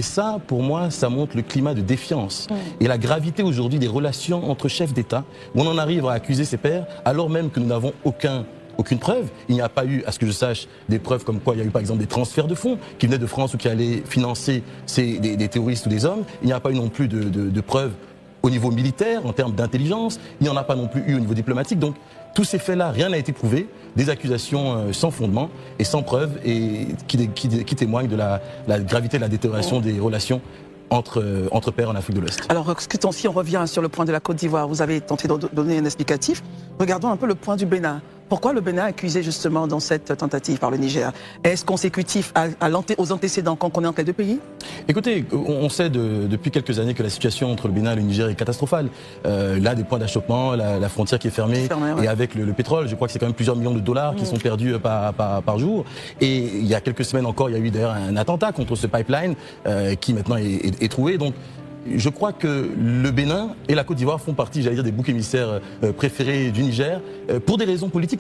Et ça, pour moi, ça montre le climat de défiance et la gravité aujourd'hui des relations entre chefs d'État, où on en arrive à accuser ses pairs, alors même que nous n'avons aucune preuve. Il n'y a pas eu, à ce que je sache, des preuves comme quoi il y a eu par exemple des transferts de fonds qui venaient de France ou qui allaient financer des terroristes ou des hommes. Il n'y a pas eu non plus de preuves au niveau militaire, en termes d'intelligence. Il n'y en a pas non plus eu au niveau diplomatique. Donc tous ces faits-là, rien n'a été prouvé. Des accusations sans fondement et sans preuve et qui témoignent de la gravité de la détérioration des relations entre pairs en Afrique de l'Ouest. Alors, si on revient sur le point de la Côte d'Ivoire, vous avez tenté de donner un explicatif. Regardons un peu le point du Bénin. Pourquoi le Bénin est accusé justement dans cette tentative par le Niger? Est-ce consécutif aux antécédents qu'on connaît entre les deux pays? Écoutez, on sait depuis quelques années que la situation entre le Bénin et le Niger est catastrophale. Là, des points d'achoppement, la frontière qui est fermée, ouais. Et avec le pétrole, je crois que c'est quand même plusieurs millions de dollars qui sont perdus par jour. Et il y a quelques semaines encore, il y a eu d'ailleurs un attentat contre ce pipeline qui maintenant est trouvé. Donc, je crois que le Bénin et la Côte d'Ivoire font partie, j'allais dire, des boucs émissaires préférés du Niger pour des raisons politiques.